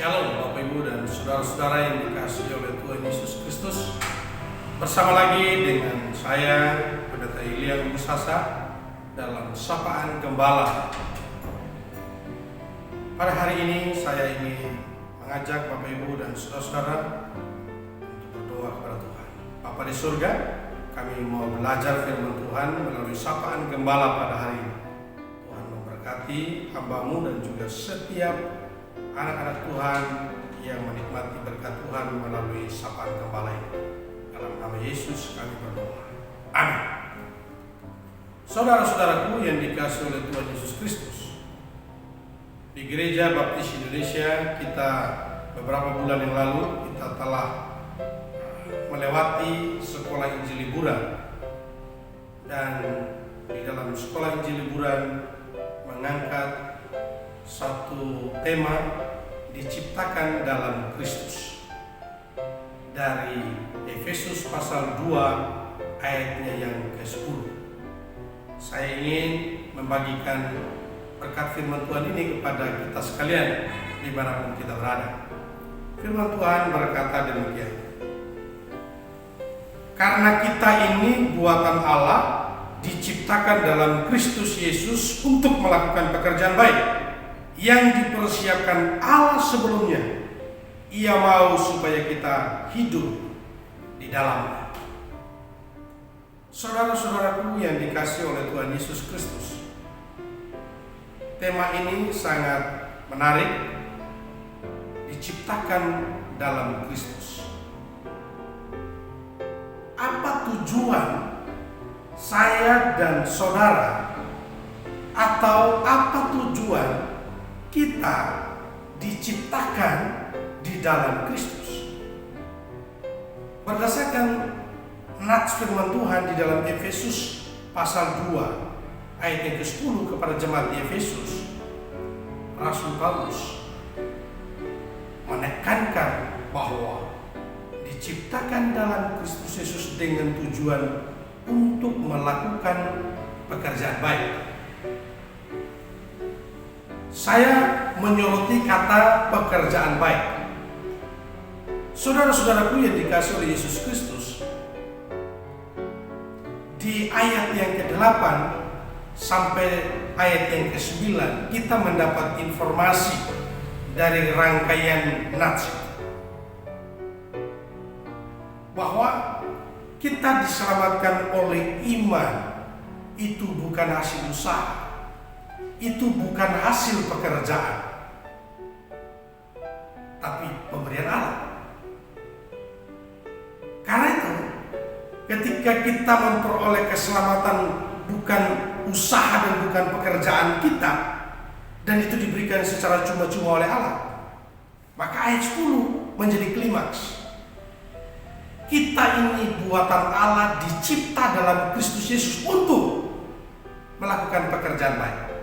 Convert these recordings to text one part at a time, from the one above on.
Shalom Bapak Ibu dan saudara-saudara yang dikasihi oleh Tuhan Yesus Kristus. Bersama lagi dengan saya, Pendeta Ilya Musasa, dalam Sapaan Gembala. Pada hari ini saya ingin mengajak Bapak Ibu dan saudara-saudara untuk berdoa kepada Tuhan. Bapa di surga, kami mau belajar firman Tuhan melalui Sapaan Gembala pada hari ini. Tuhan memberkati hamba-Mu dan juga setiap anak-anak Tuhan yang menikmati berkat Tuhan melalui Sapaan Gembala ini. Dalam nama Yesus kami berdoa. Amin. Saudara-saudaraku yang dikasihi oleh Tuhan Yesus Kristus, di Gereja Baptis Indonesia kita beberapa bulan yang lalu kita telah melewati sekolah Injil liburan, dan di dalam sekolah Injil liburan mengangkat satu tema diciptakan dalam Kristus dari Efesus pasal 2 ayatnya yang ke-10. Saya ingin membagikan berkat firman Tuhan ini kepada kita sekalian dimanapun kita berada. Firman Tuhan berkata demikian: karena kita ini buatan Allah, diciptakan dalam Kristus Yesus untuk melakukan pekerjaan baik yang dipersiapkan Allah sebelumnya. Ia mau supaya kita hidup di dalamnya. Saudara-saudaraku yang dikasihi oleh Tuhan Yesus Kristus, tema ini sangat menarik. Diciptakan dalam Kristus. Apa tujuan saya dan saudara, atau apa tujuan kita diciptakan di dalam Kristus? Berdasarkan nats firman Tuhan di dalam Efesus pasal 2 ayat yang ke-10 kepada jemaat di Efesus, Rasul Paulus menekankan bahwa diciptakan dalam Kristus Yesus dengan tujuan untuk melakukan pekerjaan baik. Saya menyoroti kata pekerjaan baik. Saudara-saudaraku yang dikasihi oleh Yesus Kristus, di ayat yang ke-8 sampai ayat yang ke-9 kita mendapat informasi dari rangkaian nats bahwa kita diselamatkan oleh iman. Itu bukan hasil usaha, itu bukan hasil pekerjaan, tapi pemberian Allah. Karena itu, ketika kita memperoleh keselamatan bukan usaha dan bukan pekerjaan kita, dan itu diberikan secara cuma-cuma oleh Allah, maka ayat 10 menjadi klimaks. Kita ini buatan Allah, dicipta dalam Kristus Yesus untuk melakukan pekerjaan baik.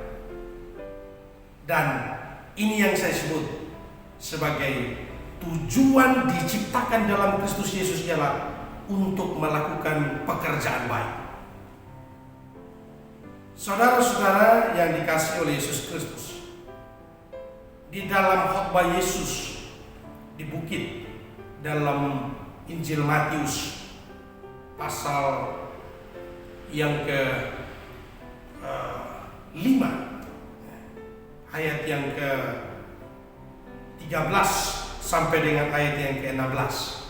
Dan ini yang saya sebut sebagai tujuan diciptakan dalam Kristus Yesus ialah untuk melakukan pekerjaan baik. Saudara-saudara yang dikasihi oleh Yesus Kristus, di dalam khotbah Yesus di bukit dalam Injil Matius pasal yang ke-5 ayat yang ke-13 sampai dengan ayat yang ke-16,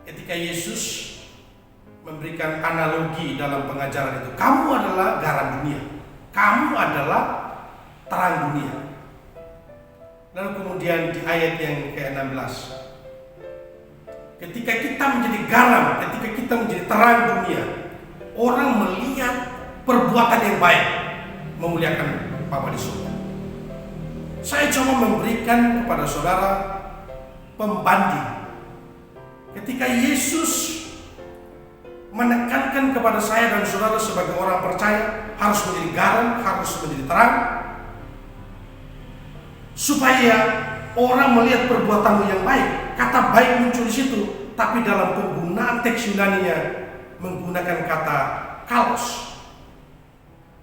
ketika Yesus memberikan analogi dalam pengajaran itu, kamu adalah garam dunia, kamu adalah terang dunia. Lalu kemudian di ayat yang ke-16, ketika kita menjadi garam, ketika kita menjadi terang dunia, orang melihat perbuatan yang baik memuliakan Bapa di surga. Saya coba memberikan kepada saudara pembanding. Ketika Yesus menekankan kepada saya dan saudara sebagai orang percaya harus menjadi garam, harus menjadi terang, supaya orang melihat perbuatanmu yang baik. Kata baik muncul di situ, tapi dalam penggunaan teks Yunani-nya menggunakan kata kalos.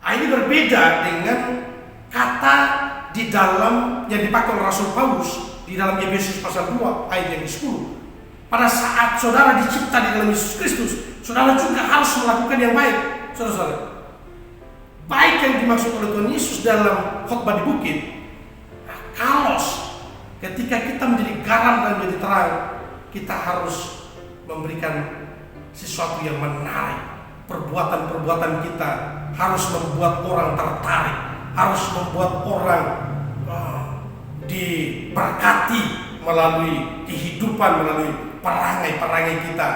Ini berbeda dengan kata di dalam yang dipakai oleh Rasul Paulus di dalam Efesus pasal 2 ayat yang ke-10. Pada saat saudara dicipta di dalam Yesus Kristus, saudara juga harus melakukan yang baik. Saudara-saudara, baik yang dimaksud oleh Tuhan Yesus dalam khotbah di bukit, kalos, ketika kita menjadi garam dan menjadi terang, kita harus memberikan sesuatu yang menarik. Perbuatan-perbuatan kita harus membuat orang tertarik, harus membuat orang diberkati melalui kehidupan, melalui perangai-perangai kita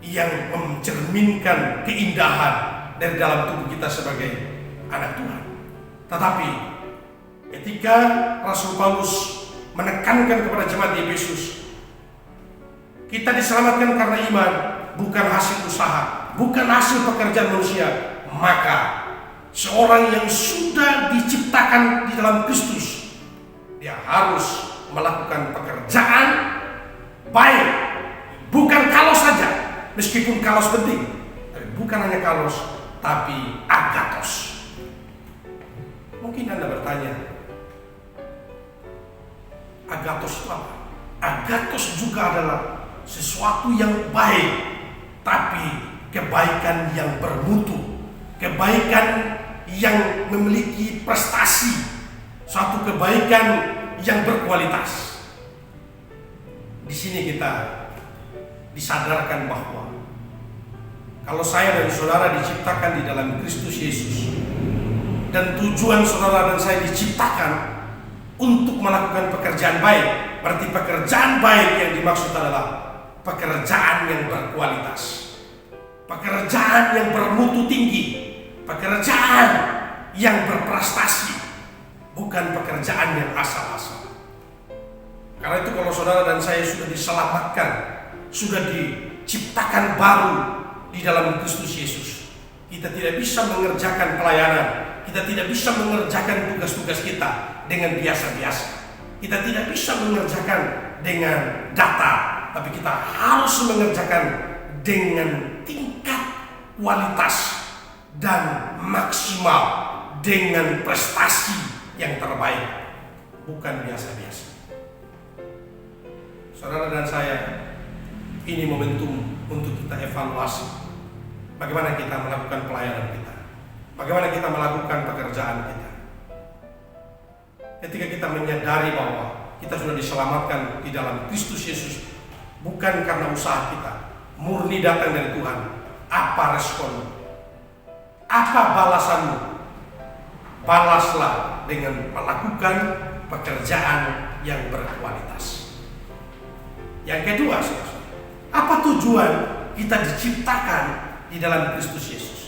yang mencerminkan keindahan dari dalam tubuh kita sebagai anak Tuhan. Tetapi ketika Rasul Paulus menekankan kepada jemaat di Efesus, kita diselamatkan karena iman, bukan hasil usaha, bukan hasil pekerjaan manusia, maka seorang yang sudah diciptakan di dalam Kristus, dia harus melakukan pekerjaan baik, bukan kalos saja, meskipun kalos penting, tapi bukan hanya kalos, tapi agatos. Mungkin Anda bertanya, agatos itu apa? Agatos juga adalah sesuatu yang baik, tapi kebaikan yang bermutu, kebaikan yang memiliki prestasi, suatu kebaikan yang berkualitas. Di sini kita disadarkan bahwa kalau saya dan saudara diciptakan di dalam Kristus Yesus, dan tujuan saudara dan saya diciptakan untuk melakukan pekerjaan baik, berarti pekerjaan baik yang dimaksud adalah pekerjaan yang berkualitas, pekerjaan yang bermutu tinggi, pekerjaan yang berprestasi, bukan pekerjaan yang asal-asal. Karena itu kalau saudara dan saya sudah diselamatkan, sudah diciptakan baru di dalam Kristus Yesus, kita tidak bisa mengerjakan pelayanan, kita tidak bisa mengerjakan tugas-tugas kita dengan biasa-biasa, kita tidak bisa mengerjakan dengan data, tapi kita harus mengerjakan dengan tingkat kualitas dan maksimal, dengan prestasi yang terbaik, bukan biasa-biasa. Saudara dan saya, ini momentum untuk kita evaluasi bagaimana kita melakukan pelayanan kita, bagaimana kita melakukan pekerjaan kita. Ketika kita menyadari bahwa kita sudah diselamatkan di dalam Kristus Yesus, bukan karena usaha kita, murni datang dari Tuhan, apa responmu? Apa balasanmu? Balaslah dengan melakukan pekerjaan yang berkualitas. Yang kedua, apa tujuan kita diciptakan di dalam Kristus Yesus?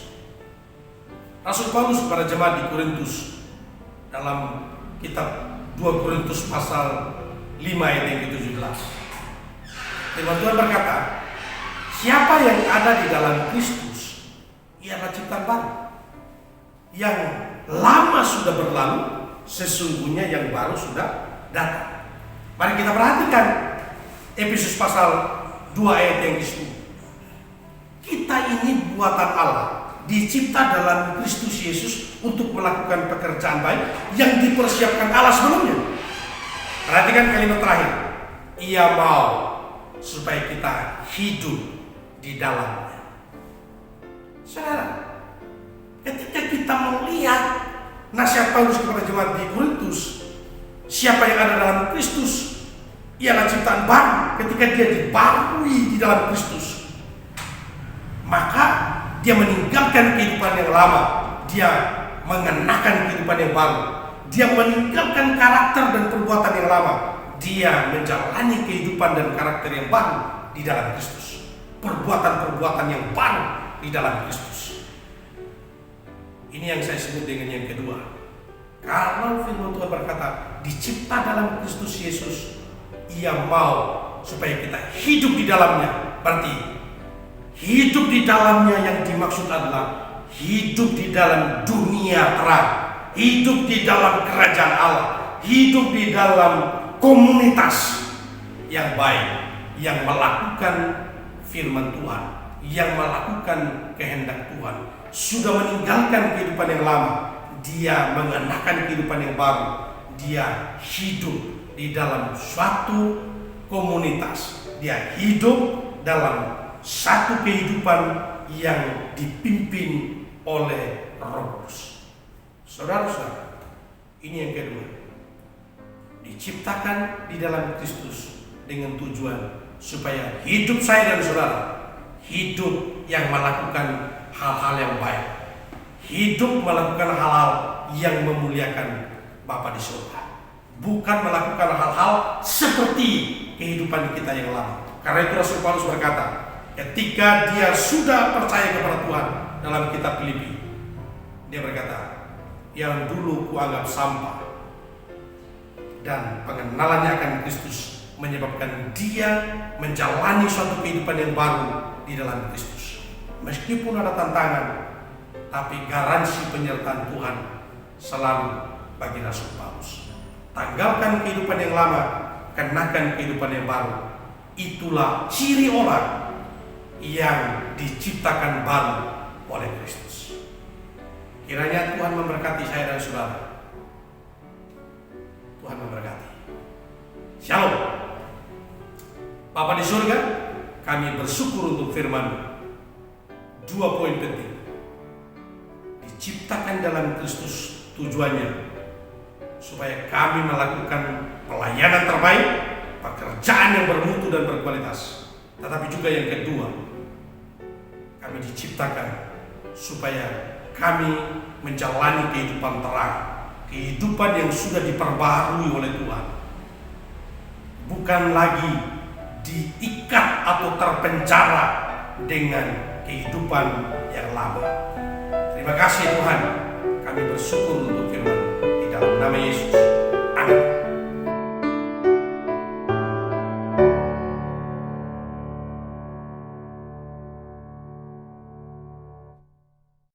Rasul Paulus kepada jemaat di Korintus dalam kitab 2 Korintus pasal 5 ayat yang ke-17. Firman Tuhan berkata, siapa yang ada di dalam Kristus, ialah ciptaan baru. Yang lama sudah berlalu, sesungguhnya yang baru sudah datang. Mari kita perhatikan Efesus pasal 2 ayat yang ke-10. Kita ini buatan Allah, dicipta dalam Kristus Yesus untuk melakukan pekerjaan baik yang dipersiapkan Allah sebelumnya. Perhatikan kalimat terakhir, Ia mau supaya kita hidup di dalamnya. Saudara, ketika kita melihat nasihat Paulus kepada jemaat di Korintus, siapa yang ada dalam Kristus ialah ciptaan baru. Ketika dia dibarui di dalam Kristus, maka dia meninggalkan kehidupan yang lama, dia mengenakan kehidupan yang baru. Dia meninggalkan karakter dan perbuatan yang lama, dia menjalani kehidupan dan karakter yang baru di dalam Kristus. Perbuatan-perbuatan yang baru di dalam Kristus. Ini yang saya sebut dengan yang kedua. Kalau firman Tuhan berkata dicipta dalam Kristus Yesus, Ia mau supaya kita hidup di dalamnya. Berarti hidup di dalamnya yang dimaksud adalah hidup di dalam dunia terang, hidup di dalam kerajaan Allah, hidup di dalam komunitas yang baik, yang melakukan firman Tuhan, yang melakukan kehendak Tuhan, sudah meninggalkan kehidupan yang lama, dia mengenakan kehidupan yang baru. Dia hidup di dalam suatu komunitas. Dia hidup dalam satu kehidupan yang dipimpin oleh Roh Kudus. Saudara-saudara, ini yang kedua. Diciptakan di dalam Kristus dengan tujuan supaya hidup saya dan saudara hidup yang melakukan hal-hal yang baik, hidup melakukan hal-hal yang memuliakan Bapa di surga, bukan melakukan hal-hal seperti kehidupan kita yang lama. Karena itu Rasul Paulus berkata, ketika dia sudah percaya kepada Tuhan, dalam kitab Filipi dia berkata, yang dulu kuanggap sampah, dan pengenalannya akan Kristus menyebabkan dia menjalani suatu kehidupan yang baru di dalam Kristus. Meskipun ada tantangan, tapi garansi penyertaan Tuhan selalu bagi Rasul Paulus. Tanggalkan kehidupan yang lama, kenakan kehidupan yang baru. Itulah ciri orang yang diciptakan baru oleh Kristus. Kiranya Tuhan memberkati saya dan saudara. Tuhan memberkati. Shalom. Bapa di surga, kami bersyukur untuk firman. 2 poin penting. Diciptakan dalam Kristus tujuannya supaya kami melakukan pelayanan terbaik, pekerjaan yang bermutu dan berkualitas. Tetapi juga yang kedua, kami diciptakan supaya kami menjalani kehidupan terang, kehidupan yang sudah diperbarui oleh Tuhan, bukan lagi diikat atau terpenjara dengan kehidupan yang lama. Terima kasih Tuhan, kami bersyukur untuk firman.